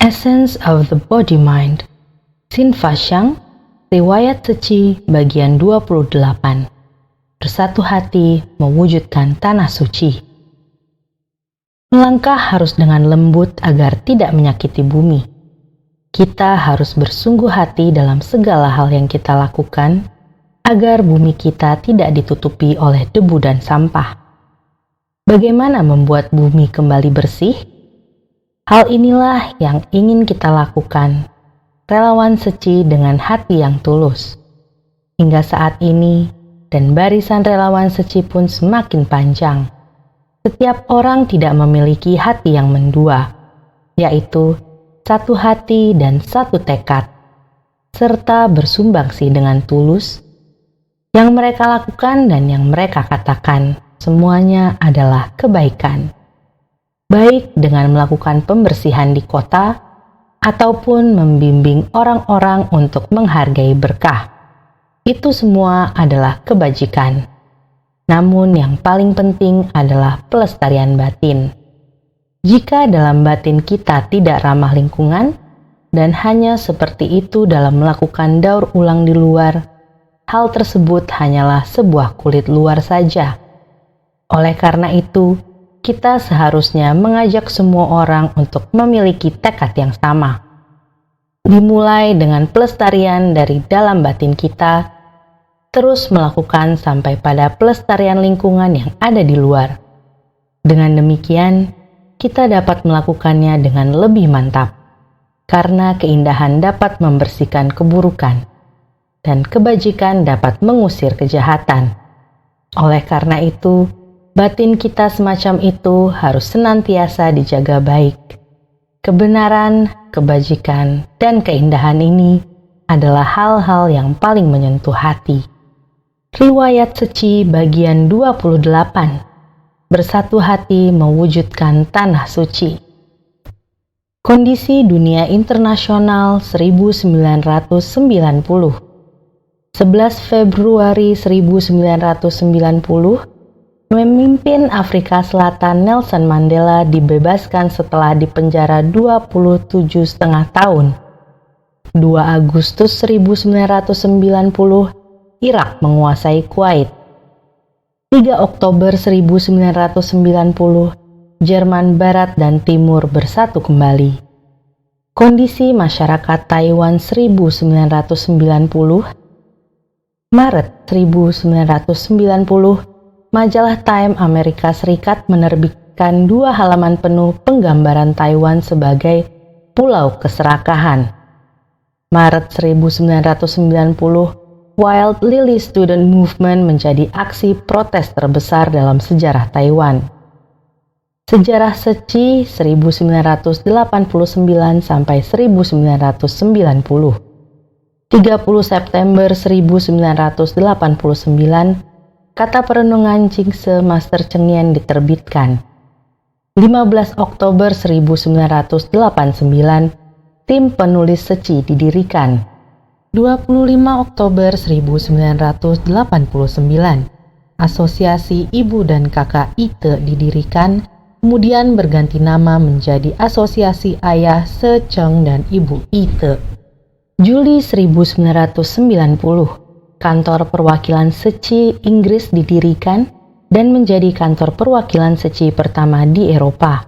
Essence of the Body Mind, Sin Fa Shang, Riwayat Suci bagian 28. Bersatu hati mewujudkan tanah suci. Melangkah harus dengan lembut agar tidak menyakiti bumi. Kita harus bersungguh hati dalam segala hal yang kita lakukan agar bumi kita tidak ditutupi oleh debu dan sampah. Bagaimana membuat bumi kembali bersih? Hal inilah yang ingin kita lakukan, relawan Seci dengan hati yang tulus. Hingga saat ini, dan barisan relawan Seci pun semakin panjang. Setiap orang tidak memiliki hati yang mendua, yaitu satu hati dan satu tekad, serta bersumbangsi dengan tulus. Yang mereka lakukan dan yang mereka katakan, semuanya adalah kebaikan. Baik dengan melakukan pembersihan di kota, ataupun membimbing orang-orang untuk menghargai berkah. Itu semua adalah kebajikan. Namun yang paling penting adalah pelestarian batin. Jika dalam batin kita tidak ramah lingkungan, dan hanya seperti itu dalam melakukan daur ulang di luar, hal tersebut hanyalah sebuah kulit luar saja. Oleh karena itu, kita seharusnya mengajak semua orang untuk memiliki tekad yang sama. Dimulai dengan pelestarian dari dalam batin kita, terus melakukan sampai pada pelestarian lingkungan yang ada di luar. Dengan demikian, kita dapat melakukannya dengan lebih mantap, karena keindahan dapat membersihkan keburukan, dan kebajikan dapat mengusir kejahatan. Oleh karena itu, batin kita semacam itu harus senantiasa dijaga baik. Kebenaran, kebajikan, dan keindahan ini adalah hal-hal yang paling menyentuh hati. Riwayat Suci bagian 28. Bersatu hati mewujudkan tanah suci. Kondisi dunia internasional 1990. 11 Februari 1990, Pemimpin Afrika Selatan Nelson Mandela dibebaskan setelah dipenjara 27,5 tahun. 2 Agustus 1990, Irak menguasai Kuwait. 3 Oktober 1990, Jerman Barat dan Timur bersatu kembali. Kondisi masyarakat Taiwan 1990. Maret 1990, Majalah Time Amerika Serikat menerbitkan 2 halaman penuh penggambaran Taiwan sebagai pulau keserakahan. Maret 1990, Wild Lily Student Movement menjadi aksi protes terbesar dalam sejarah Taiwan. Sejarah Seci 1989 sampai 1990. 30 September 1989, Kata Perenungan Jingse Master Cheng Yen diterbitkan. 15 Oktober 1989, tim penulis Seci didirikan. 25 Oktober 1989, Asosiasi Ibu dan Kakak Ite didirikan, kemudian berganti nama menjadi Asosiasi Ayah Se-Cheng dan Ibu Ite. Juli 1990, Kantor Perwakilan Seci Inggris didirikan dan menjadi kantor perwakilan Seci pertama di Eropa.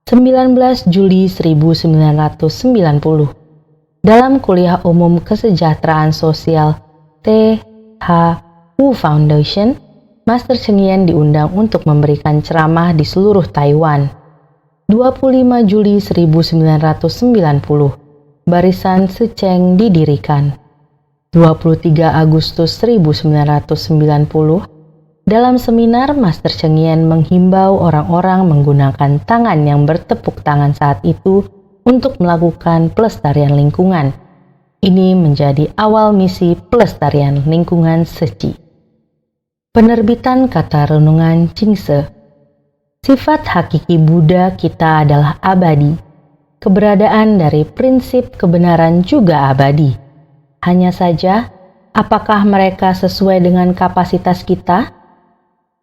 19 Juli 1990, dalam kuliah umum kesejahteraan sosial THU Foundation, Master Cheng Yen diundang untuk memberikan ceramah di seluruh Taiwan. 25 Juli 1990, Barisan Seceng didirikan. 23 Agustus 1990, dalam seminar Master Cheng Yen menghimbau orang-orang menggunakan tangan yang bertepuk tangan saat itu untuk melakukan pelestarian lingkungan. Ini menjadi awal misi pelestarian lingkungan Seci. Penerbitan Kata Renungan Jingse. Sifat hakiki Buddha kita adalah abadi. Keberadaan dari prinsip kebenaran juga abadi. Hanya saja, apakah mereka sesuai dengan kapasitas kita?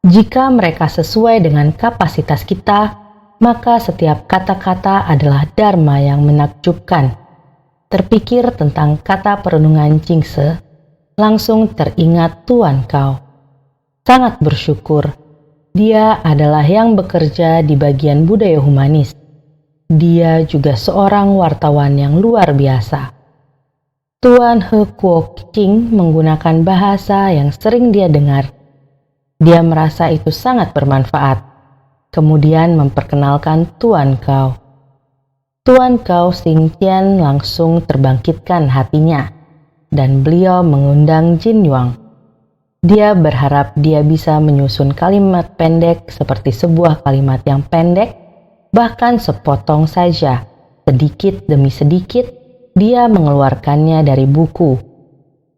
Jika mereka sesuai dengan kapasitas kita, maka setiap kata-kata adalah dharma yang menakjubkan. Terpikir tentang kata perenungan Jingse, langsung teringat Tuan Kau. Sangat bersyukur, dia adalah yang bekerja di bagian budaya humanis. Dia juga seorang wartawan yang luar biasa. Tuan He Kuok Ching menggunakan bahasa yang sering dia dengar. Dia merasa itu sangat bermanfaat. Kemudian memperkenalkan Tuan Kau. Tuan Kau Sing Tian langsung terbangkitkan hatinya, dan beliau mengundang Jin Yuang. Dia berharap dia bisa menyusun kalimat pendek seperti sebuah kalimat yang pendek, bahkan sepotong saja, sedikit demi sedikit, dia mengeluarkannya dari buku.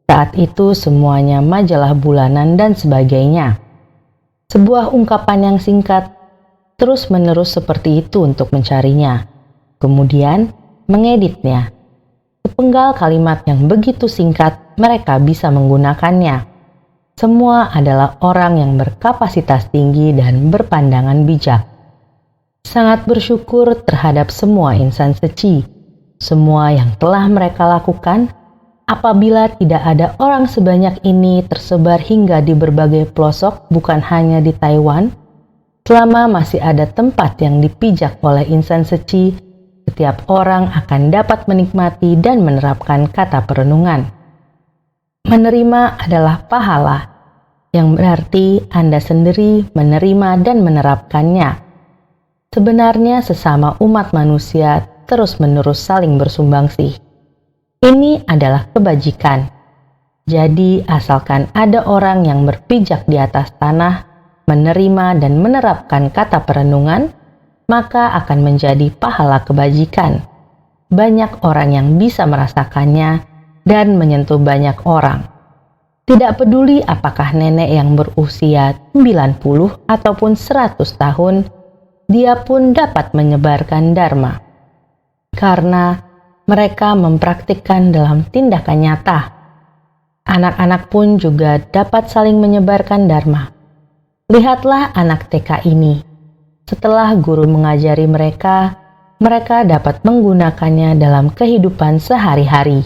Saat itu semuanya majalah bulanan dan sebagainya. Sebuah ungkapan yang singkat, terus-menerus seperti itu untuk mencarinya. Kemudian mengeditnya. Sepenggal kalimat yang begitu singkat, mereka bisa menggunakannya. Semua adalah orang yang berkapasitas tinggi dan berpandangan bijak. Sangat bersyukur terhadap semua insan suci, semua yang telah mereka lakukan. Apabila tidak ada orang sebanyak ini tersebar hingga di berbagai pelosok, bukan hanya di Taiwan, selama masih ada tempat yang dipijak oleh insan suci, setiap orang akan dapat menikmati dan menerapkan kata perenungan. Menerima adalah pahala, yang berarti Anda sendiri menerima dan menerapkannya. Sebenarnya sesama umat manusia terus-menerus saling bersumbangsi. Ini adalah kebajikan. Jadi asalkan ada orang yang berpijak di atas tanah, menerima dan menerapkan kata perenungan, maka akan menjadi pahala kebajikan. Banyak orang yang bisa merasakannya dan menyentuh banyak orang. Tidak peduli apakah nenek yang berusia 90 ataupun 100 tahun, dia pun dapat menyebarkan dharma. Karena mereka mempraktikkan dalam tindakan nyata. Anak-anak pun juga dapat saling menyebarkan dharma. Lihatlah anak TK ini. Setelah guru mengajari mereka, mereka dapat menggunakannya dalam kehidupan sehari-hari.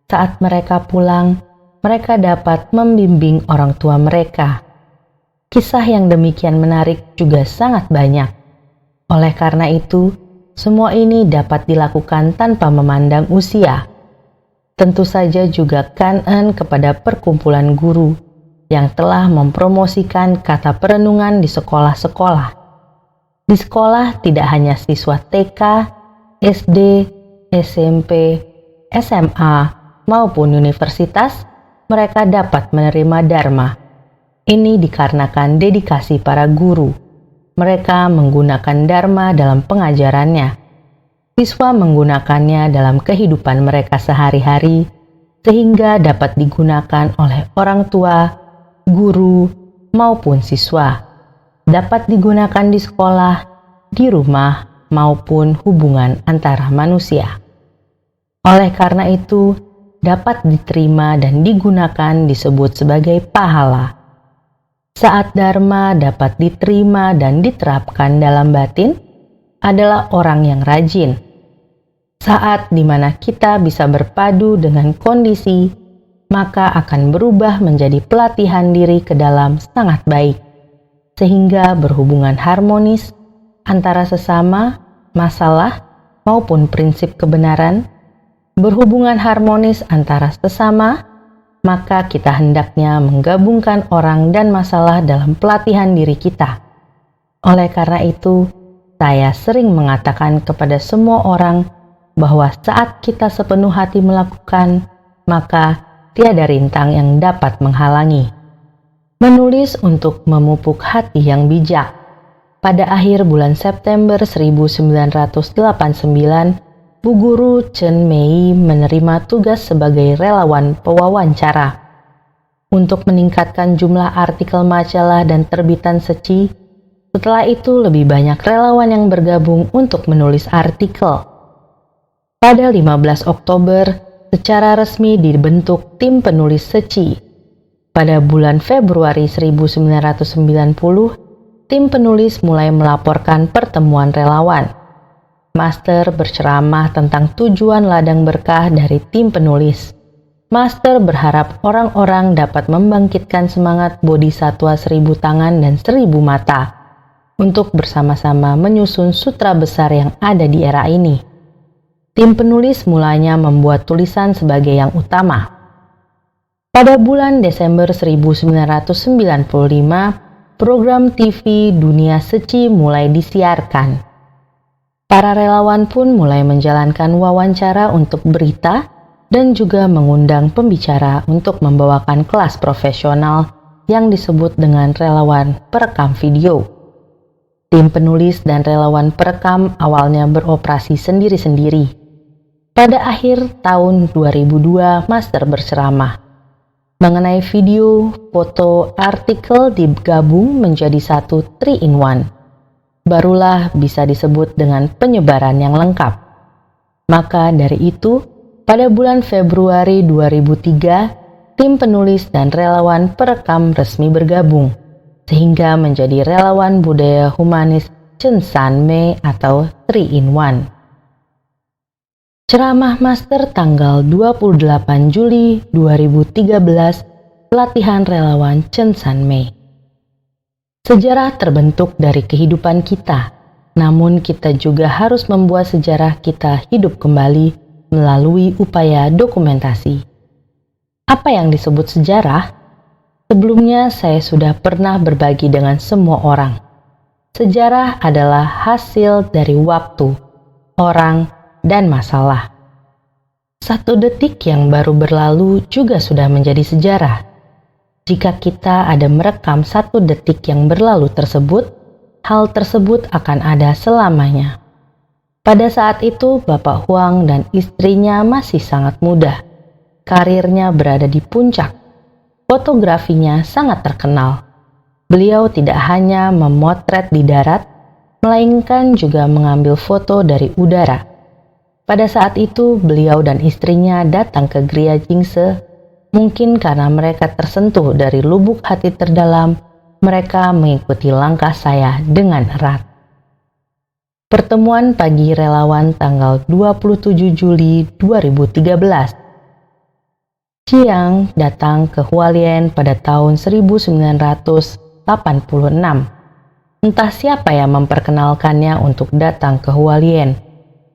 Saat mereka pulang, mereka dapat membimbing orang tua mereka. Kisah yang demikian menarik juga sangat banyak. Oleh karena itu, semua ini dapat dilakukan tanpa memandang usia. Tentu saja juga kanen kepada perkumpulan guru yang telah mempromosikan kata perenungan di sekolah-sekolah. Di sekolah tidak hanya siswa TK, SD, SMP, SMA, maupun universitas, mereka dapat menerima dharma. Ini dikarenakan dedikasi para guru. Mereka menggunakan dharma dalam pengajarannya. Siswa menggunakannya dalam kehidupan mereka sehari-hari, sehingga dapat digunakan oleh orang tua, guru, maupun siswa. Dapat digunakan di sekolah, di rumah, maupun hubungan antara manusia. Oleh karena itu, dapat diterima dan digunakan disebut sebagai pahala. Saat dharma dapat diterima dan diterapkan dalam batin, adalah orang yang rajin. Saat di mana kita bisa berpadu dengan kondisi, maka akan berubah menjadi pelatihan diri ke dalam sangat baik, sehingga berhubungan harmonis antara sesama, masalah, maupun prinsip kebenaran, berhubungan harmonis antara sesama, maka kita hendaknya menggabungkan orang dan masalah dalam pelatihan diri kita. Oleh karena itu, saya sering mengatakan kepada semua orang bahwa saat kita sepenuh hati melakukan, maka tiada rintang yang dapat menghalangi. Menulis untuk memupuk hati yang bijak. Pada akhir bulan September 1989, Bu Guru Chen Mei menerima tugas sebagai relawan pewawancara. Untuk meningkatkan jumlah artikel majalah dan terbitan suci, setelah itu lebih banyak relawan yang bergabung untuk menulis artikel. Pada 15 Oktober, secara resmi dibentuk tim penulis suci. Pada bulan Februari 1990, tim penulis mulai melaporkan pertemuan relawan. Master berceramah tentang tujuan ladang berkah dari tim penulis. Master berharap orang-orang dapat membangkitkan semangat bodhisatwa 1000 tangan dan 1000 mata untuk bersama-sama menyusun sutra besar yang ada di era ini. Tim penulis mulanya membuat tulisan sebagai yang utama. Pada bulan Desember 1995, program TV Dunia Seci mulai disiarkan. Para relawan pun mulai menjalankan wawancara untuk berita dan juga mengundang pembicara untuk membawakan kelas profesional yang disebut dengan relawan perekam video. Tim penulis dan relawan perekam awalnya beroperasi sendiri-sendiri. Pada akhir tahun 2002, Master berceramah mengenai video, foto, artikel digabung menjadi satu 3-in-1. Barulah bisa disebut dengan penyebaran yang lengkap. Maka dari itu, pada bulan Februari 2003, tim penulis dan relawan perekam resmi bergabung, sehingga menjadi relawan budaya humanis Chen San Mei atau 3-in-1. Ceramah Master tanggal 28 Juli 2013, pelatihan relawan Chen San Mei. Sejarah terbentuk dari kehidupan kita, namun kita juga harus membuat sejarah kita hidup kembali melalui upaya dokumentasi. Apa yang disebut sejarah? Sebelumnya saya sudah pernah berbagi dengan semua orang. Sejarah adalah hasil dari waktu, orang, dan masalah. 1 detik yang baru berlalu juga sudah menjadi sejarah. Jika kita ada merekam 1 detik yang berlalu tersebut, hal tersebut akan ada selamanya. Pada saat itu, Bapak Huang dan istrinya masih sangat muda. Karirnya berada di puncak. Fotografinya sangat terkenal. Beliau tidak hanya memotret di darat, melainkan juga mengambil foto dari udara. Pada saat itu, beliau dan istrinya datang ke Gria Jingse. Mungkin karena mereka tersentuh dari lubuk hati terdalam, mereka mengikuti langkah saya dengan erat. Pertemuan pagi relawan tanggal 27 Juli 2013. Chiang datang ke Hualien pada tahun 1986. Entah siapa yang memperkenalkannya untuk datang ke Hualien,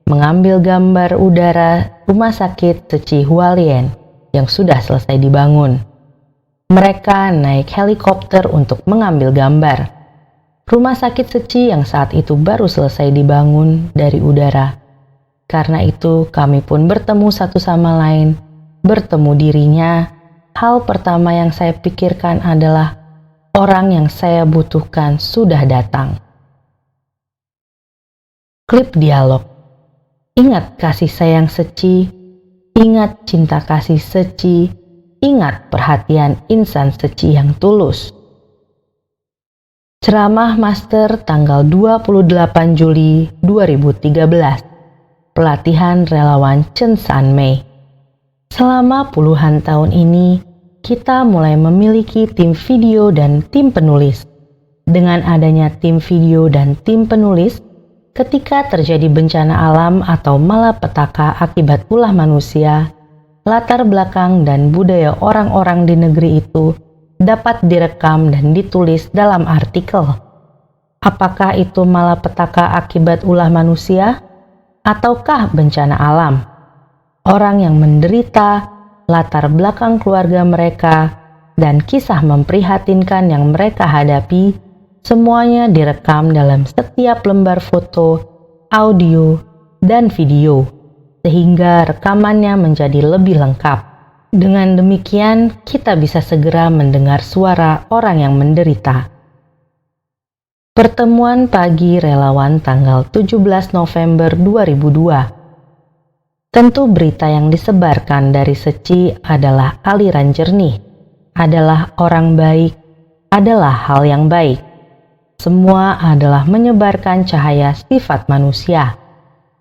mengambil gambar udara rumah sakit Seci Hualien yang sudah selesai dibangun. Mereka naik helikopter untuk mengambil gambar. Rumah sakit Seci yang saat itu baru selesai dibangun dari udara. Karena itu kami pun bertemu satu sama lain. Bertemu dirinya, hal pertama yang saya pikirkan adalah orang yang saya butuhkan sudah datang. Klip dialog. Ingat kasih sayang Seci, ingat cinta kasih Seci, ingat perhatian insan Seci yang tulus. Ceramah Master tanggal 28 Juli 2013. Pelatihan relawan Chen San Mei. Selama puluhan tahun ini, kita mulai memiliki tim video dan tim penulis. Dengan adanya tim video dan tim penulis, ketika terjadi bencana alam atau malapetaka akibat ulah manusia, latar belakang dan budaya orang-orang di negeri itu dapat direkam dan ditulis dalam artikel. Apakah itu malapetaka akibat ulah manusia ataukah bencana alam? Orang yang menderita, latar belakang keluarga mereka, dan kisah memprihatinkan yang mereka hadapi, semuanya direkam dalam setiap lembar foto, audio, dan video, sehingga rekamannya menjadi lebih lengkap. Dengan demikian, kita bisa segera mendengar suara orang yang menderita. Pertemuan pagi relawan tanggal 17 November 2002. Tentu berita yang disebarkan dari Seci adalah aliran jernih, adalah orang baik, adalah hal yang baik. Semua adalah menyebarkan cahaya sifat manusia.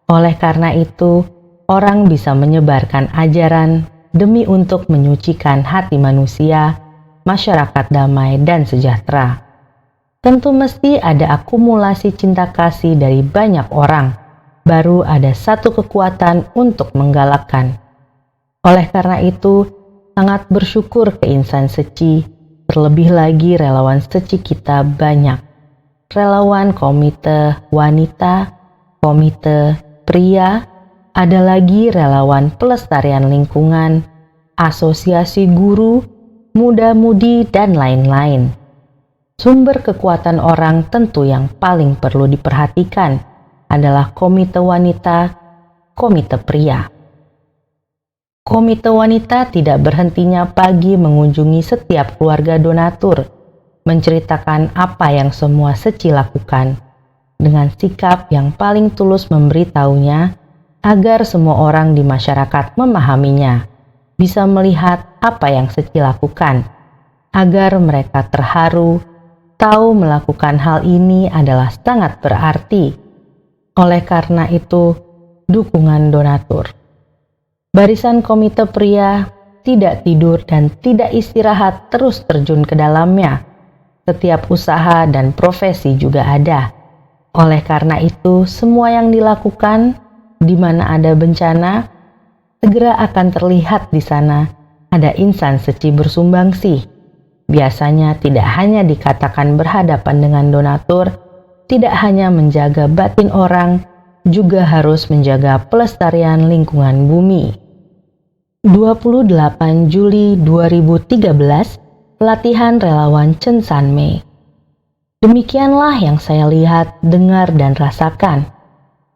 Oleh karena itu, orang bisa menyebarkan ajaran demi untuk menyucikan hati manusia, masyarakat damai dan sejahtera. Tentu mesti ada akumulasi cinta kasih dari banyak orang, baru ada satu kekuatan untuk menggalakkan. Oleh karena itu, sangat bersyukur ke insan seci, terlebih lagi relawan seci kita banyak. Relawan komite wanita, komite pria, ada lagi relawan pelestarian lingkungan, asosiasi guru, muda-mudi, dan lain-lain. Sumber kekuatan orang tentu yang paling perlu diperhatikan adalah komite wanita, komite pria. Komite wanita tidak berhentinya pagi mengunjungi setiap keluarga donatur, menceritakan apa yang semua seci lakukan, dengan sikap yang paling tulus memberitahunya agar semua orang di masyarakat memahaminya, bisa melihat apa yang seci lakukan, agar mereka terharu, tahu melakukan hal ini adalah sangat berarti. Oleh karena itu, dukungan donatur. Barisan komite pria tidak tidur dan tidak istirahat, terus terjun ke dalamnya. Setiap usaha dan profesi juga ada. Oleh karena itu, semua yang dilakukan di mana ada bencana, segera akan terlihat di sana ada insan seci bersumbangsi. Biasanya tidak hanya dikatakan berhadapan dengan donatur, tidak hanya menjaga batin orang, juga harus menjaga pelestarian lingkungan bumi. 28 Juli 2013, pelatihan relawan Chen Sanmei. Demikianlah yang saya lihat, dengar, dan rasakan.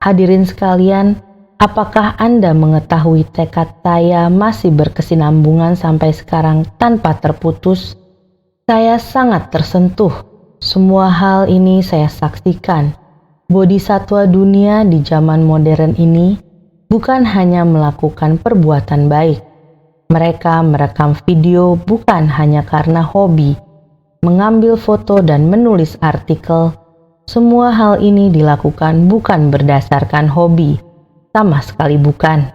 Hadirin sekalian, apakah Anda mengetahui tekad saya masih berkesinambungan sampai sekarang tanpa terputus? Saya sangat tersentuh. Semua hal ini saya saksikan. Bodhisatwa dunia di zaman modern ini bukan hanya melakukan perbuatan baik. Mereka merekam video bukan hanya karena hobi, mengambil foto dan menulis artikel. Semua hal ini dilakukan bukan berdasarkan hobi, sama sekali bukan.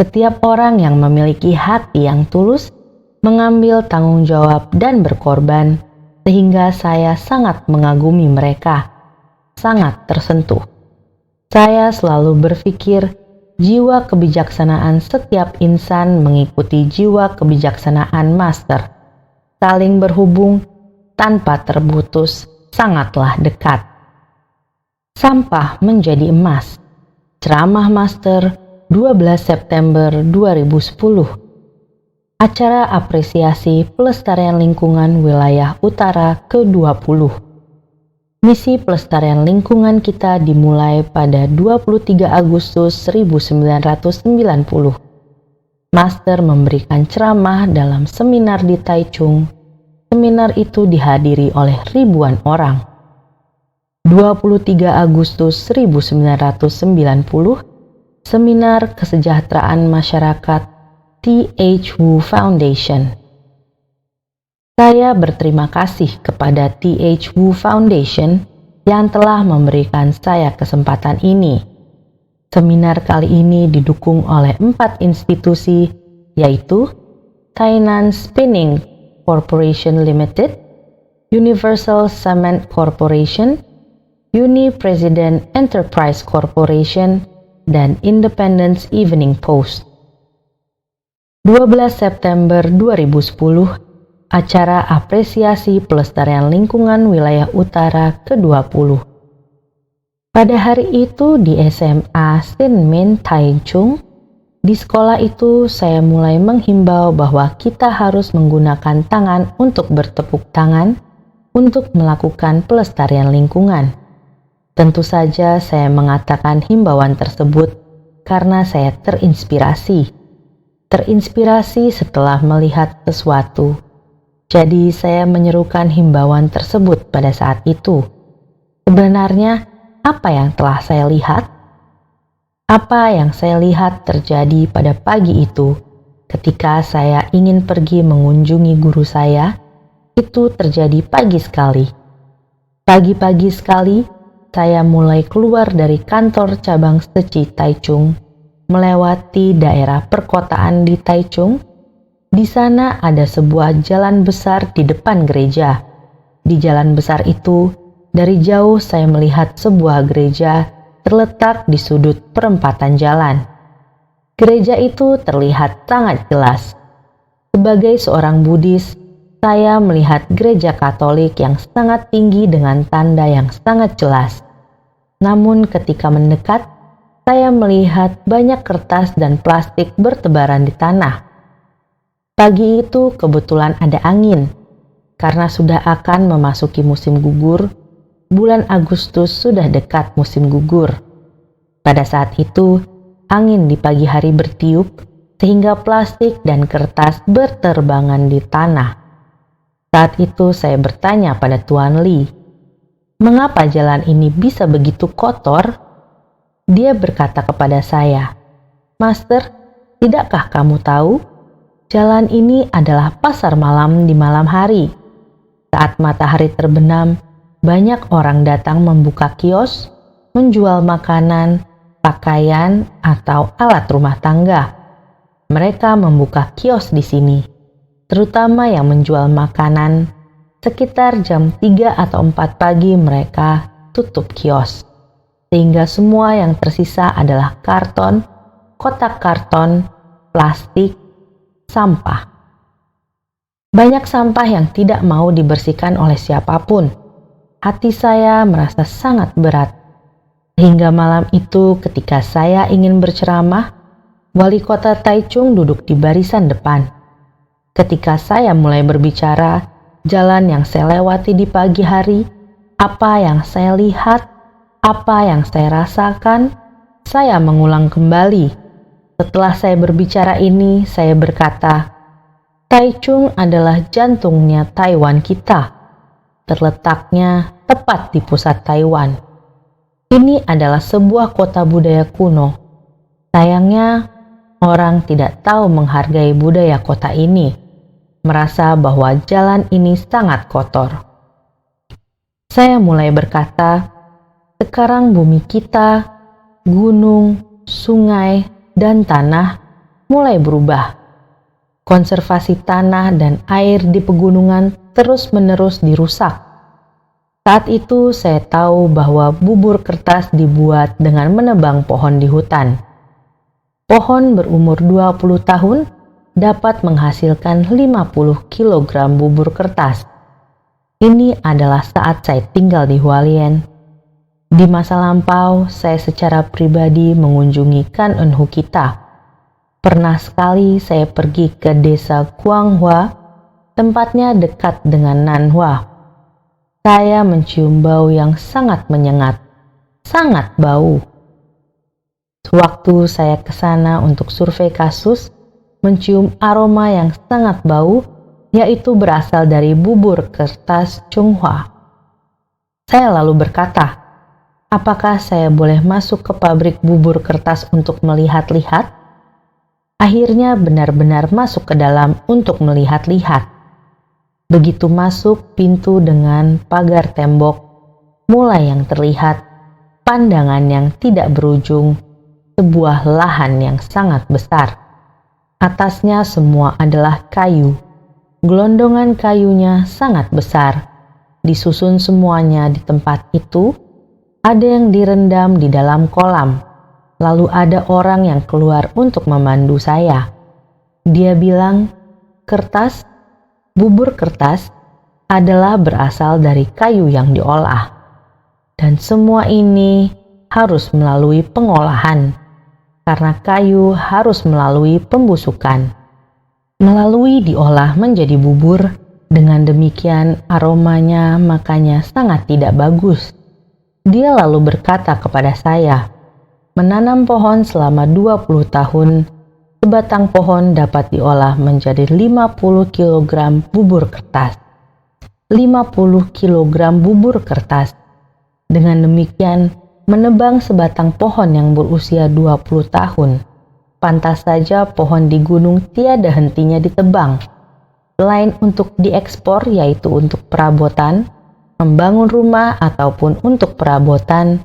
Setiap orang yang memiliki hati yang tulus mengambil tanggung jawab dan berkorban, sehingga saya sangat mengagumi mereka, sangat tersentuh. Saya selalu berpikir, jiwa kebijaksanaan setiap insan mengikuti jiwa kebijaksanaan master, saling berhubung tanpa terputus, sangatlah dekat. Sampah menjadi emas. Ceramah Master 12 September 2010. Acara apresiasi pelestarian lingkungan wilayah utara ke-20. Misi pelestarian lingkungan kita dimulai pada 23 Agustus 1990. Master memberikan ceramah dalam seminar di Taichung. Seminar itu dihadiri oleh ribuan orang. 23 Agustus 1990, Seminar Kesejahteraan Masyarakat T.H. Wu Foundation. Saya berterima kasih kepada T.H. Wu Foundation yang telah memberikan saya kesempatan ini. Seminar kali ini didukung oleh 4 institusi, yaitu Tainan Spinning Corporation Limited, Universal Cement Corporation, Uni President Enterprise Corporation, dan Independence Evening Post. 12 September 2010, acara apresiasi pelestarian lingkungan wilayah utara ke-20. Pada hari itu di SMA Sinmin Taichung, di sekolah itu saya mulai menghimbau bahwa kita harus menggunakan tangan untuk bertepuk tangan untuk melakukan pelestarian lingkungan. Tentu saja saya mengatakan himbauan tersebut karena saya terinspirasi setelah melihat sesuatu. Jadi saya menyerukan himbauan tersebut pada saat itu. Sebenarnya apa yang telah saya lihat? Apa yang saya lihat terjadi pada pagi itu ketika saya ingin pergi mengunjungi guru saya, itu terjadi pagi sekali. Pagi-pagi sekali saya mulai keluar dari kantor cabang Seci Taichung, melewati daerah perkotaan di Taichung. Di sana ada sebuah jalan besar di depan gereja. Di jalan besar itu, dari jauh saya melihat sebuah gereja terletak di sudut perempatan jalan. Gereja itu terlihat sangat jelas. Sebagai seorang Buddhis, saya melihat gereja Katolik yang sangat tinggi dengan tanda yang sangat jelas. Namun ketika mendekat, saya melihat banyak kertas dan plastik bertebaran di tanah. Pagi itu kebetulan ada angin. Karena sudah akan memasuki musim gugur, bulan Agustus sudah dekat musim gugur. Pada saat itu, angin di pagi hari bertiup sehingga plastik dan kertas berterbangan di tanah. Saat itu saya bertanya pada Tuan Lee, "Mengapa jalan ini bisa begitu kotor?" Dia berkata kepada saya, "Master, tidakkah kamu tahu? Jalan ini adalah pasar malam di malam hari. Saat matahari terbenam, banyak orang datang membuka kios, menjual makanan, pakaian, atau alat rumah tangga. Mereka membuka kios di sini, terutama yang menjual makanan. Sekitar jam 3 atau 4 pagi mereka tutup kios, sehingga semua yang tersisa adalah karton, kotak karton, plastik, sampah. Banyak sampah yang tidak mau dibersihkan oleh siapapun. Hati saya merasa sangat berat. Hingga malam itu ketika saya ingin berceramah, Wali Kota Taichung duduk di barisan depan. Ketika saya mulai berbicara, jalan yang saya lewati di pagi hari, apa yang saya lihat, apa yang saya rasakan, saya mengulang kembali. Setelah saya berbicara ini, saya berkata, Taichung adalah jantungnya Taiwan kita. Terletaknya tepat di pusat Taiwan. Ini adalah sebuah kota budaya kuno. Sayangnya, orang tidak tahu menghargai budaya kota ini, merasa bahwa jalan ini sangat kotor. Saya mulai berkata, sekarang bumi kita, gunung, sungai, dan tanah mulai berubah. Konservasi tanah dan air di pegunungan terus-menerus dirusak. Saat itu saya tahu bahwa bubur kertas dibuat dengan menebang pohon di hutan. Pohon berumur 20 tahun dapat menghasilkan 50 kg bubur kertas. Ini adalah saat saya tinggal di Hualien. Di masa lampau, saya secara pribadi mengunjungi Kan Eunhu kita. Pernah sekali saya pergi ke desa Guanghua, tempatnya dekat dengan Nanhua. Saya mencium bau yang sangat menyengat, sangat bau. Sewaktu saya ke sana untuk survei kasus, mencium aroma yang sangat bau, yaitu berasal dari bubur kertas Chunghwa. Saya lalu berkata, apakah saya boleh masuk ke pabrik bubur kertas untuk melihat-lihat? Akhirnya benar-benar masuk ke dalam untuk melihat-lihat. Begitu masuk pintu dengan pagar tembok, mulai yang terlihat pandangan yang tidak berujung, sebuah lahan yang sangat besar. Atasnya semua adalah kayu. Gelondongan kayunya sangat besar. Disusun semuanya di tempat itu, ada yang direndam di dalam kolam. Lalu ada orang yang keluar untuk memandu saya. Dia bilang, bubur kertas adalah berasal dari kayu yang diolah. Dan semua ini harus melalui pengolahan, karena kayu harus melalui pembusukan. Melalui diolah menjadi bubur, dengan demikian aromanya makanya sangat tidak bagus. Dia lalu berkata kepada saya, menanam pohon selama 20 tahun, sebatang pohon dapat diolah menjadi 50 kg bubur kertas. 50 kg bubur kertas. Dengan demikian, menebang sebatang pohon yang berusia 20 tahun. Pantas saja pohon di gunung tiada hentinya ditebang. Selain untuk diekspor, yaitu untuk perabotan, membangun rumah ataupun untuk perabotan,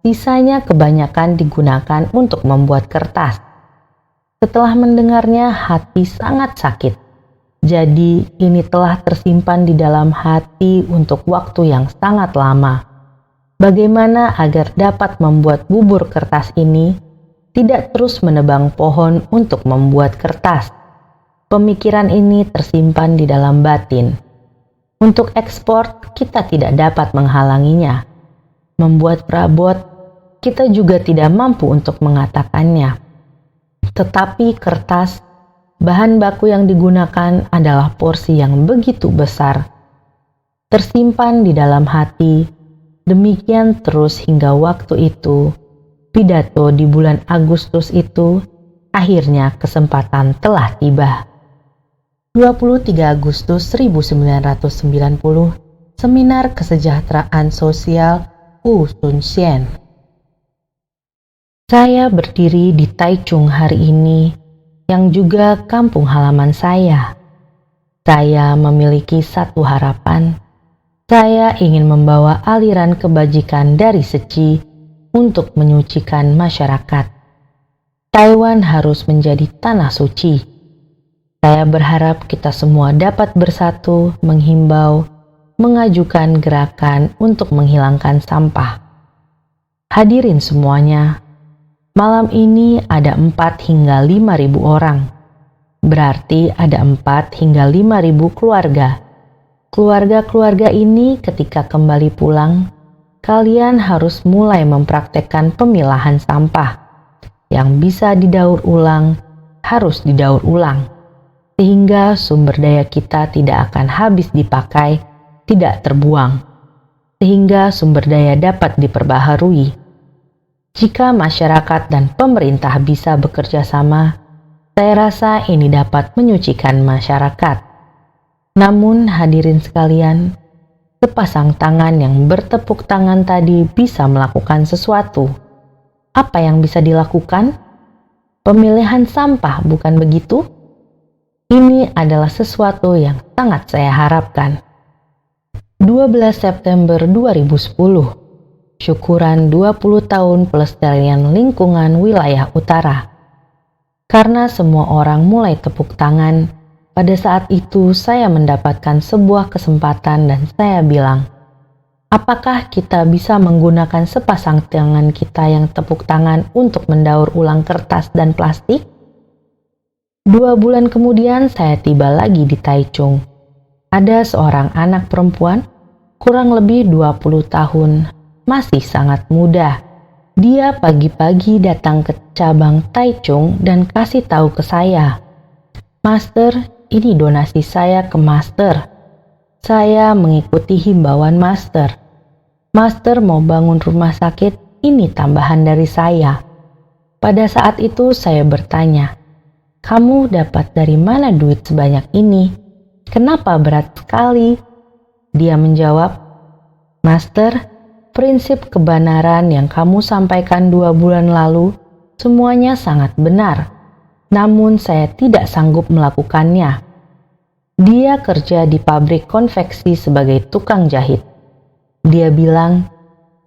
sisanya kebanyakan digunakan untuk membuat kertas. Setelah mendengarnya, hati sangat sakit. Jadi ini telah tersimpan di dalam hati untuk waktu yang sangat lama. Bagaimana agar dapat membuat bubur kertas ini tidak terus menebang pohon untuk membuat kertas? Pemikiran ini tersimpan di dalam batin. Untuk ekspor, kita tidak dapat menghalanginya. Membuat perabot, kita juga tidak mampu untuk mengatakannya. Tetapi kertas, bahan baku yang digunakan adalah porsi yang begitu besar. Tersimpan di dalam hati, demikian terus hingga waktu itu, pidato di bulan Agustus itu, akhirnya kesempatan telah tiba. 23 Agustus 1990, Seminar Kesejahteraan Sosial Wu Sun Xian. Saya berdiri di Taichung hari ini, yang juga kampung halaman saya. Saya memiliki satu harapan. Saya ingin membawa aliran kebajikan dari Seci untuk menyucikan masyarakat. Taiwan harus menjadi tanah suci. Saya berharap kita semua dapat bersatu menghimbau, mengajukan gerakan untuk menghilangkan sampah. Hadirin semuanya, malam ini ada 4 hingga 5.000 orang. Berarti ada 4 hingga 5.000 keluarga. Keluarga-keluarga ini ketika kembali pulang, kalian harus mulai mempraktekkan pemilahan sampah. Yang bisa didaur ulang, harus didaur ulang. Sehingga sumber daya kita tidak akan habis dipakai, tidak terbuang. Sehingga sumber daya dapat diperbaharui. Jika masyarakat dan pemerintah bisa bekerja sama, saya rasa ini dapat menyucikan masyarakat. Namun hadirin sekalian, sepasang tangan yang bertepuk tangan tadi bisa melakukan sesuatu. Apa yang bisa dilakukan? Pemilihan sampah, bukan begitu? Ini adalah sesuatu yang sangat saya harapkan. 12 September 2010, syukuran 20 tahun pelestarian lingkungan wilayah utara. Karena semua orang mulai tepuk tangan, pada saat itu saya mendapatkan sebuah kesempatan dan saya bilang, apakah kita bisa menggunakan sepasang tangan kita yang tepuk tangan untuk mendaur ulang kertas dan plastik? 2 bulan kemudian saya tiba lagi di Taichung. Ada seorang anak perempuan, kurang lebih 20 tahun, masih sangat muda. Dia pagi-pagi datang ke cabang Taichung dan kasih tahu ke saya, "Master, ini donasi saya ke Master. Saya mengikuti himbauan Master. Master mau bangun rumah sakit, ini tambahan dari saya." Pada saat itu saya bertanya, "Kamu dapat dari mana duit sebanyak ini? Kenapa berat sekali?" Dia menjawab, "Master, prinsip kebenaran yang kamu sampaikan 2 bulan lalu, semuanya sangat benar. Namun saya tidak sanggup melakukannya." Dia kerja di pabrik konveksi sebagai tukang jahit. Dia bilang,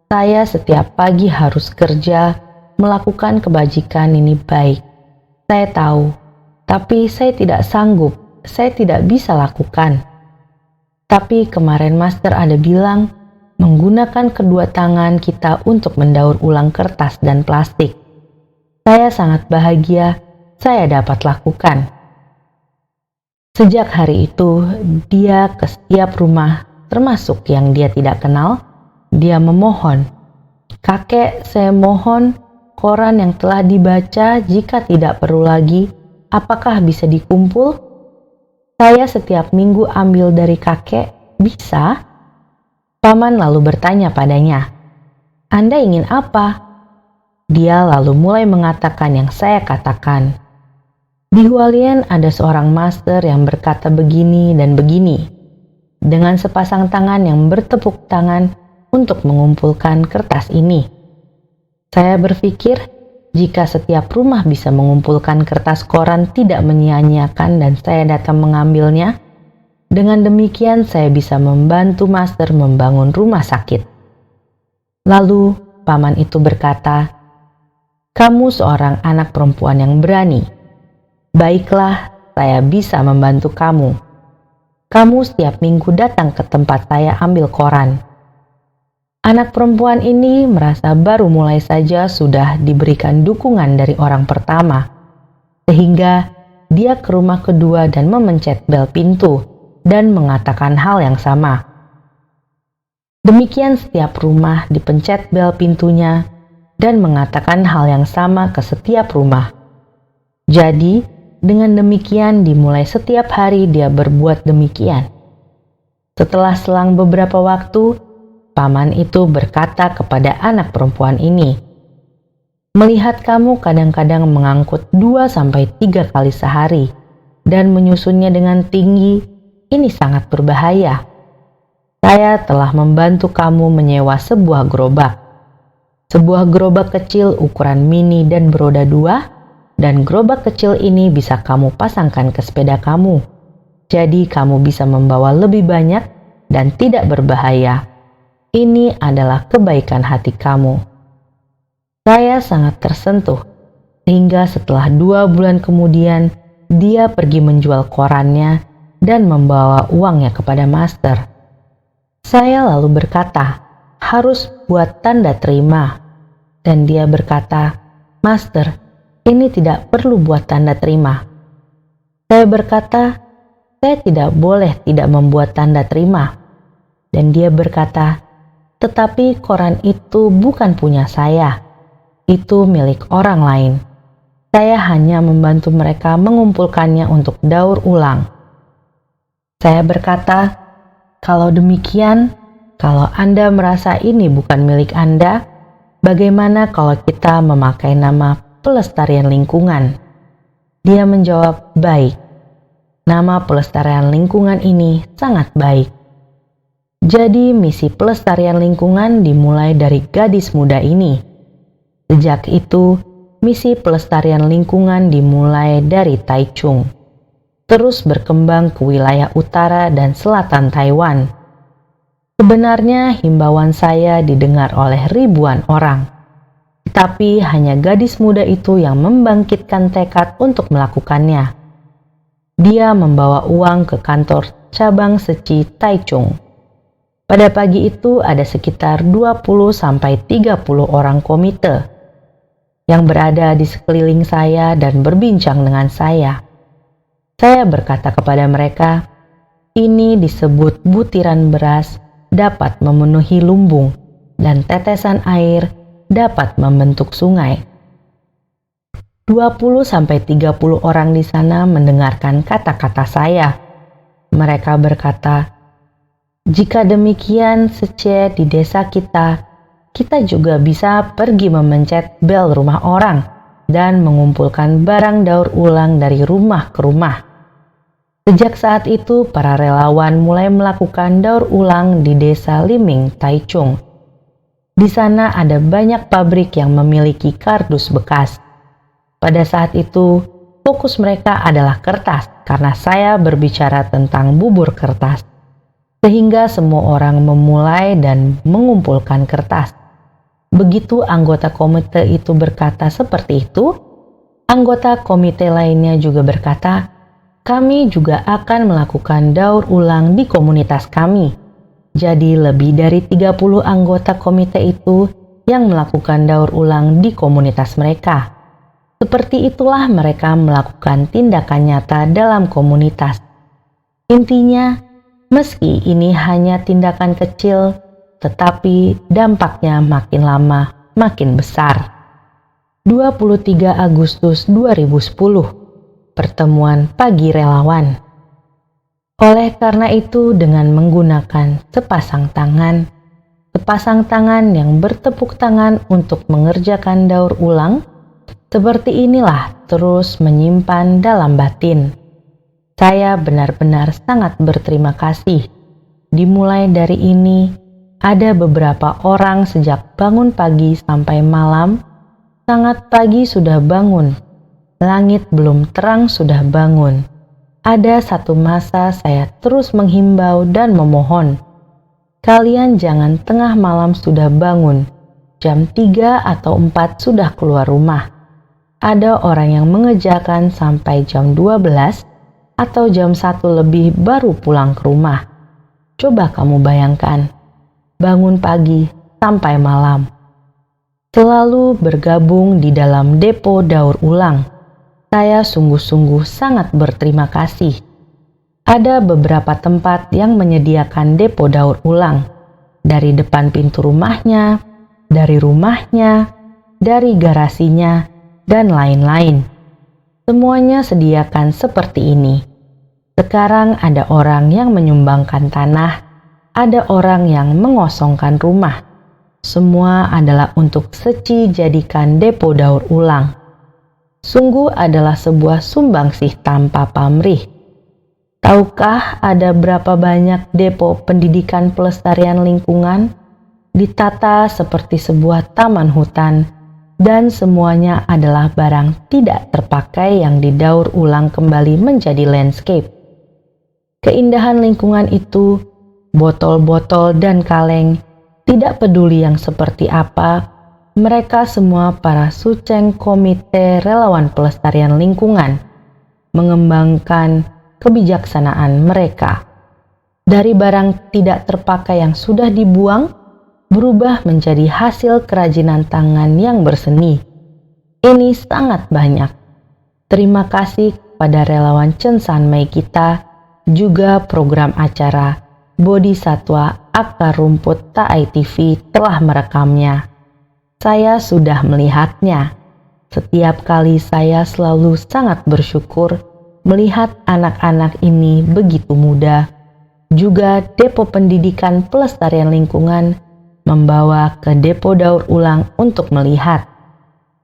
"Saya setiap pagi harus kerja, melakukan kebajikan ini baik. Saya tahu, tapi saya tidak sanggup, saya tidak bisa lakukan." Tapi kemarin Master ada bilang, menggunakan kedua tangan kita untuk mendaur ulang kertas dan plastik. Saya sangat bahagia, saya dapat lakukan. Sejak hari itu, dia ke setiap rumah, termasuk yang dia tidak kenal, dia memohon, "Kakek, saya mohon, koran yang telah dibaca jika tidak perlu lagi, apakah bisa dikumpul? Saya setiap minggu ambil dari kakek, bisa?" Paman lalu bertanya padanya, "Anda ingin apa?" Dia lalu mulai mengatakan yang saya katakan. Di Hualien ada seorang master yang berkata begini dan begini, dengan sepasang tangan yang bertepuk tangan untuk mengumpulkan kertas ini. Saya berpikir, jika setiap rumah bisa mengumpulkan kertas koran tidak menyia-nyiakan dan saya datang mengambilnya, dengan demikian saya bisa membantu Master membangun rumah sakit. Lalu paman itu berkata, "Kamu seorang anak perempuan yang berani. Baiklah, saya bisa membantu kamu. Kamu setiap minggu datang ke tempat saya ambil koran." Anak perempuan ini merasa baru mulai saja sudah diberikan dukungan dari orang pertama, sehingga dia ke rumah kedua dan memencet bel pintu dan mengatakan hal yang sama. Demikian setiap rumah dipencet bel pintunya dan mengatakan hal yang sama ke setiap rumah. Jadi, dengan demikian dimulai setiap hari dia berbuat demikian. Setelah selang beberapa waktu, paman itu berkata kepada anak perempuan ini, "Melihat kamu kadang-kadang mengangkut 2-3 kali sehari dan menyusunnya dengan tinggi, ini sangat berbahaya. Saya telah membantu kamu menyewa sebuah gerobak. Sebuah gerobak kecil ukuran mini dan beroda 2, dan gerobak kecil ini bisa kamu pasangkan ke sepeda kamu. Jadi kamu bisa membawa lebih banyak dan tidak berbahaya. Ini adalah kebaikan hati kamu." Saya sangat tersentuh, sehingga setelah 2 bulan kemudian dia pergi menjual korannya dan membawa uangnya kepada master. Saya lalu berkata, "Harus buat tanda terima." Dan dia berkata, "Master, ini tidak perlu buat tanda terima." Saya berkata, "Saya tidak boleh tidak membuat tanda terima." Dan dia berkata, "Tetapi koran itu bukan punya saya. Itu milik orang lain. Saya hanya membantu mereka mengumpulkannya untuk daur ulang." Saya berkata, "Kalau demikian, kalau Anda merasa ini bukan milik Anda, bagaimana kalau kita memakai nama pelestarian lingkungan?" Dia menjawab, "Baik. Nama pelestarian lingkungan ini sangat baik." Jadi misi pelestarian lingkungan dimulai dari gadis muda ini. Sejak itu, misi pelestarian lingkungan dimulai dari Taichung, terus berkembang ke wilayah utara dan selatan Taiwan. Sebenarnya himbauan saya didengar oleh ribuan orang, tapi hanya gadis muda itu yang membangkitkan tekad untuk melakukannya. Dia membawa uang ke kantor cabang Seci Taichung. Pada pagi itu ada sekitar 20-30 orang komite yang berada di sekeliling saya dan berbincang dengan saya. Saya berkata kepada mereka, "Ini disebut butiran beras dapat memenuhi lumbung dan tetesan air dapat membentuk sungai." 20-30 orang di sana mendengarkan kata-kata saya. Mereka berkata, "Jika demikian Sece di desa kita juga bisa pergi memencet bel rumah orang dan mengumpulkan barang daur ulang dari rumah ke rumah." Sejak saat itu, para relawan mulai melakukan daur ulang di desa Liming, Taichung. Di sana ada banyak pabrik yang memiliki kardus bekas. Pada saat itu, fokus mereka adalah kertas karena saya berbicara tentang bubur kertas. Sehingga semua orang memulai dan mengumpulkan kertas. Begitu anggota komite itu berkata seperti itu, anggota komite lainnya juga berkata, "Kami juga akan melakukan daur ulang di komunitas kami." Jadi lebih dari 30 anggota komite itu yang melakukan daur ulang di komunitas mereka. Seperti itulah mereka melakukan tindakan nyata dalam komunitas. Intinya, meski ini hanya tindakan kecil, tetapi dampaknya makin lama makin besar. 23 Agustus 2010, pertemuan pagi relawan. Oleh karena itu, dengan menggunakan sepasang tangan yang bertepuk tangan untuk mengerjakan daur ulang, seperti inilah terus menyimpan dalam batin. Saya benar-benar sangat berterima kasih. Dimulai dari ini, ada beberapa orang sejak bangun pagi sampai malam, sangat pagi sudah bangun, langit belum terang sudah bangun. Ada satu masa saya terus menghimbau dan memohon, "Kalian jangan tengah malam sudah bangun, jam 3 atau 4 sudah keluar rumah." Ada orang yang mengerjakan sampai jam 12, atau jam 1 lebih baru pulang ke rumah. Coba kamu bayangkan, bangun pagi sampai malam. Selalu bergabung di dalam depo daur ulang. Saya sungguh-sungguh sangat berterima kasih. Ada beberapa tempat yang menyediakan depo daur ulang. Dari depan pintu rumahnya, dari rumahnya, dari garasinya, dan lain-lain. Semuanya sediakan seperti ini. Sekarang ada orang yang menyumbangkan tanah, ada orang yang mengosongkan rumah. Semua adalah untuk Seci jadikan depo daur ulang. Sungguh adalah sebuah sumbangsih tanpa pamrih. Tahukah ada berapa banyak depo pendidikan pelestarian lingkungan? Ditata seperti sebuah taman hutan, dan semuanya adalah barang tidak terpakai yang didaur ulang kembali menjadi landscape. Keindahan lingkungan itu, botol-botol dan kaleng, tidak peduli yang seperti apa, mereka semua para suceng komite relawan pelestarian lingkungan, mengembangkan kebijaksanaan mereka. Dari barang tidak terpakai yang sudah dibuang, berubah menjadi hasil kerajinan tangan yang berseni. Ini sangat banyak. Terima kasih kepada relawan Chen San Mei kita, juga program acara Bodhisatwa Akar Rumput TAI TV telah merekamnya. Saya sudah melihatnya. Setiap kali saya selalu sangat bersyukur melihat anak-anak ini begitu muda. Juga depo pendidikan pelestarian lingkungan membawa ke depo daur ulang untuk melihat.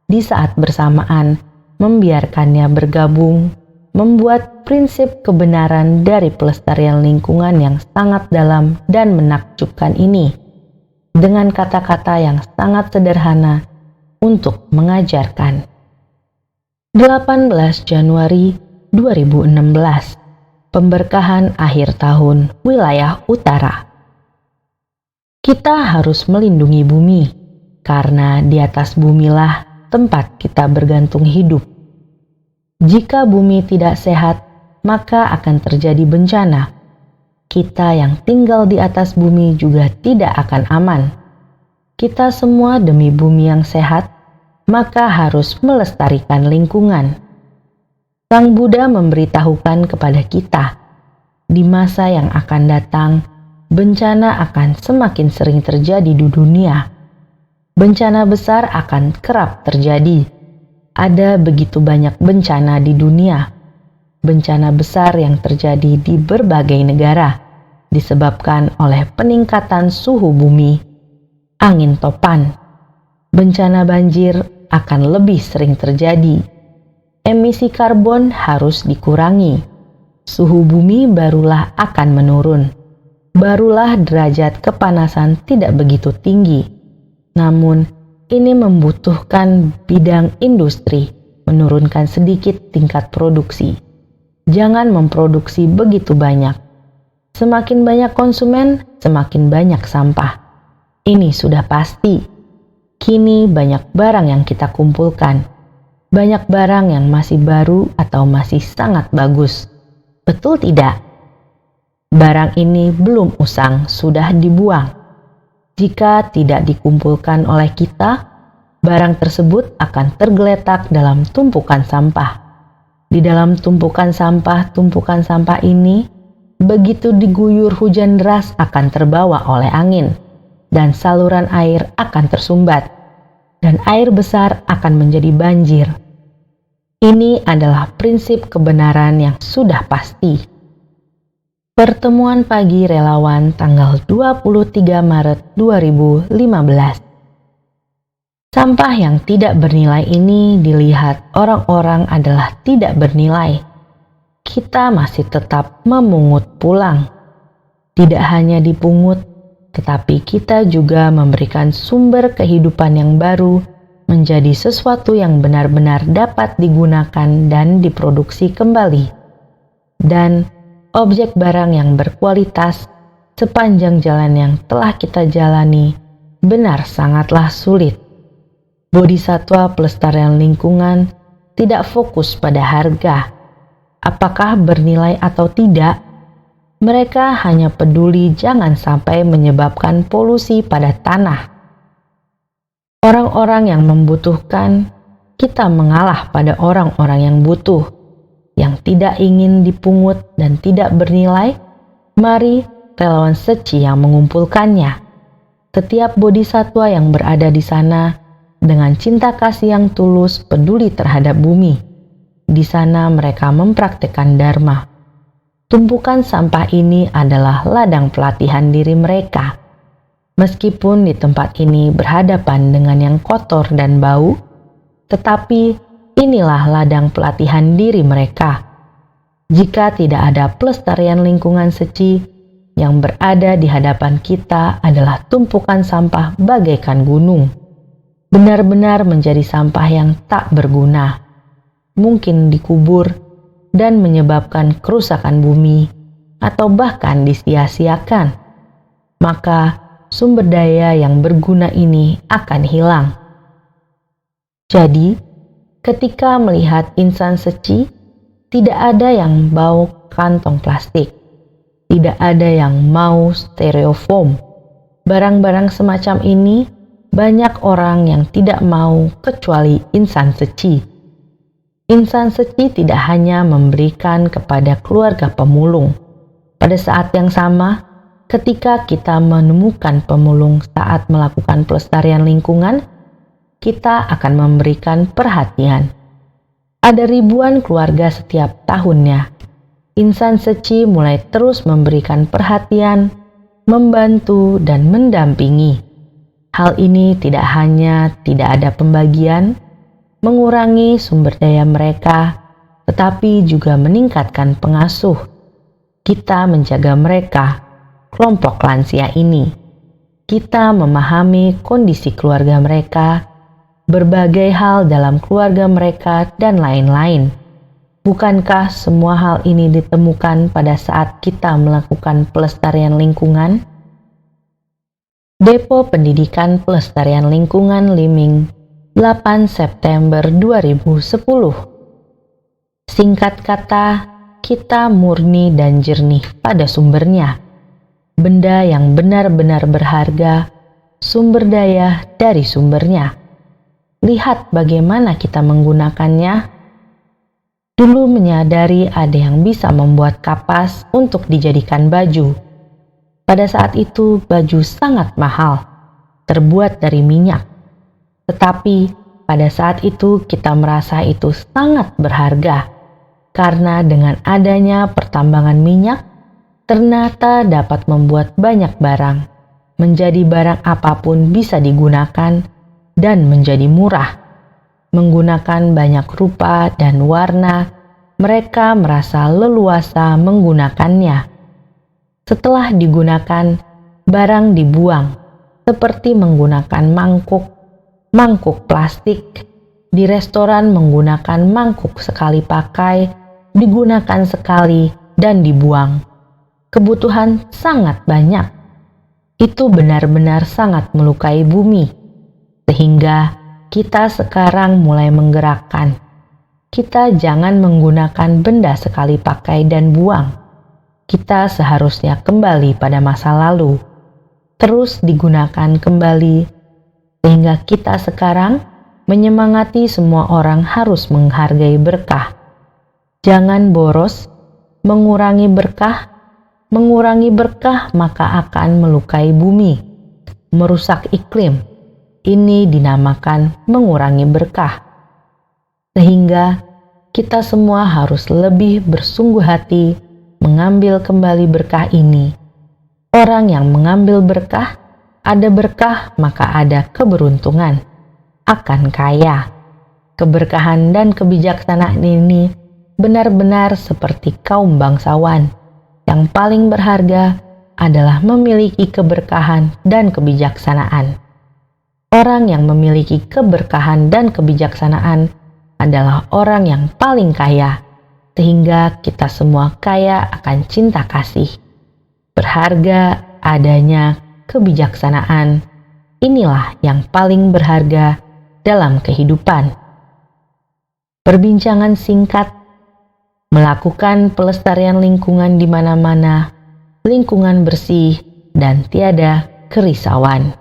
Di saat bersamaan, membiarkannya bergabung, membuat prinsip kebenaran dari pelestarian lingkungan yang sangat dalam dan menakjubkan ini, dengan kata-kata yang sangat sederhana untuk mengajarkan. 18 Januari 2016, pemberkahan akhir tahun wilayah utara. Kita harus melindungi bumi, karena di atas bumilah tempat kita bergantung hidup. Jika bumi tidak sehat, maka akan terjadi bencana. Kita yang tinggal di atas bumi juga tidak akan aman. Kita semua demi bumi yang sehat, maka harus melestarikan lingkungan. Sang Buddha memberitahukan kepada kita, di masa yang akan datang, bencana akan semakin sering terjadi di dunia. Bencana besar akan kerap terjadi. Ada begitu banyak bencana di dunia. Bencana besar yang terjadi di berbagai negara disebabkan oleh peningkatan suhu bumi, angin topan. Bencana banjir akan lebih sering terjadi. Emisi karbon harus dikurangi. Suhu bumi barulah akan menurun. Barulah derajat kepanasan tidak begitu tinggi. Namun, ini membutuhkan bidang industri menurunkan sedikit tingkat produksi. Jangan memproduksi begitu banyak. Semakin banyak konsumen, semakin banyak sampah. Ini sudah pasti. Kini banyak barang yang kita kumpulkan. Banyak barang yang masih baru atau masih sangat bagus. Betul tidak? Barang ini belum usang, sudah dibuang. Jika tidak dikumpulkan oleh kita, barang tersebut akan tergeletak dalam tumpukan sampah. Di dalam tumpukan sampah ini, begitu diguyur hujan deras akan terbawa oleh angin, dan saluran air akan tersumbat, dan air besar akan menjadi banjir. Ini adalah prinsip kebenaran yang sudah pasti. Pertemuan pagi relawan tanggal 23 Maret 2015. Sampah yang tidak bernilai ini dilihat orang-orang adalah tidak bernilai. Kita masih tetap memungut pulang. Tidak hanya dipungut, tetapi kita juga memberikan sumber kehidupan yang baru menjadi sesuatu yang benar-benar dapat digunakan dan diproduksi kembali. Dan objek barang yang berkualitas sepanjang jalan yang telah kita jalani benar sangatlah sulit. Bodhisatwa pelestarian lingkungan tidak fokus pada harga. apakah bernilai atau tidak. Mereka hanya peduli jangan sampai menyebabkan polusi pada tanah. Orang-orang yang membutuhkan, kita mengalah pada orang-orang yang butuh, yang tidak ingin dipungut dan tidak bernilai. Mari relawan Seci yang mengumpulkannya. Setiap bodhisatwa yang berada di sana dengan cinta kasih yang tulus peduli terhadap bumi. Di sana mereka mempraktikkan dharma. Tumpukan sampah ini adalah ladang pelatihan diri mereka. Meskipun di tempat ini berhadapan dengan yang kotor dan bau, tetapi inilah ladang pelatihan diri mereka. Jika tidak ada pelestarian lingkungan Seci, yang berada di hadapan kita adalah tumpukan sampah bagaikan gunung. Benar-benar menjadi sampah yang tak berguna, mungkin dikubur dan menyebabkan kerusakan bumi, atau bahkan disia-siakan. Maka sumber daya yang berguna ini akan hilang. Jadi, ketika melihat insan Seci, tidak ada yang bau kantong plastik. Tidak ada yang mau styrofoam. Barang-barang semacam ini banyak orang yang tidak mau kecuali insan Seci. Insan Seci tidak hanya memberikan kepada keluarga pemulung. Pada saat yang sama, ketika kita menemukan pemulung saat melakukan pelestarian lingkungan, kita akan memberikan perhatian. Ada ribuan keluarga setiap tahunnya. Insan Seci mulai terus memberikan perhatian, membantu, dan mendampingi. Hal ini tidak hanya tidak ada pembagian, mengurangi sumber daya mereka, tetapi juga meningkatkan pengasuh. Kita menjaga mereka, kelompok lansia ini. Kita memahami kondisi keluarga mereka, berbagai hal dalam keluarga mereka, dan lain-lain. Bukankah semua hal ini ditemukan pada saat kita melakukan pelestarian lingkungan? Depo Pendidikan Pelestarian Lingkungan Liming, 8 September 2010. Singkat kata, kita murni dan jernih pada sumbernya. Benda yang benar-benar berharga, sumber daya dari sumbernya. Lihat bagaimana kita menggunakannya. Dulu menyadari ada yang bisa membuat kapas untuk dijadikan baju. Pada saat itu baju sangat mahal, terbuat dari minyak. Tetapi pada saat itu kita merasa itu sangat berharga, karena dengan adanya pertambangan minyak, ternyata dapat membuat banyak barang. Menjadi barang apapun bisa digunakan dan menjadi murah. Menggunakan banyak rupa dan warna, mereka merasa leluasa menggunakannya. Setelah digunakan, barang dibuang, seperti menggunakan mangkuk plastik. Di restoran menggunakan mangkuk sekali pakai, digunakan sekali dan dibuang. Kebutuhan sangat banyak. Itu benar-benar sangat melukai bumi, sehingga kita sekarang mulai menggerakkan. Kita jangan menggunakan benda sekali pakai dan buang. Kita seharusnya kembali pada masa lalu, terus digunakan kembali, sehingga kita sekarang menyemangati semua orang harus menghargai berkah. Jangan boros, mengurangi berkah. Mengurangi berkah maka akan melukai bumi, merusak iklim. Ini dinamakan mengurangi berkah. Sehingga kita semua harus lebih bersungguh hati mengambil kembali berkah ini. Orang yang mengambil berkah, ada berkah maka ada keberuntungan, akan kaya. Keberkahan dan kebijaksanaan ini benar-benar seperti kaum bangsawan. Yang paling berharga adalah memiliki keberkahan dan kebijaksanaan. Orang yang memiliki keberkahan dan kebijaksanaan adalah orang yang paling kaya, sehingga kita semua kaya akan cinta kasih. Berharga adanya kebijaksanaan, inilah yang paling berharga dalam kehidupan. Perbincangan singkat melakukan pelestarian lingkungan di mana-mana, lingkungan bersih, dan tiada kerisauan.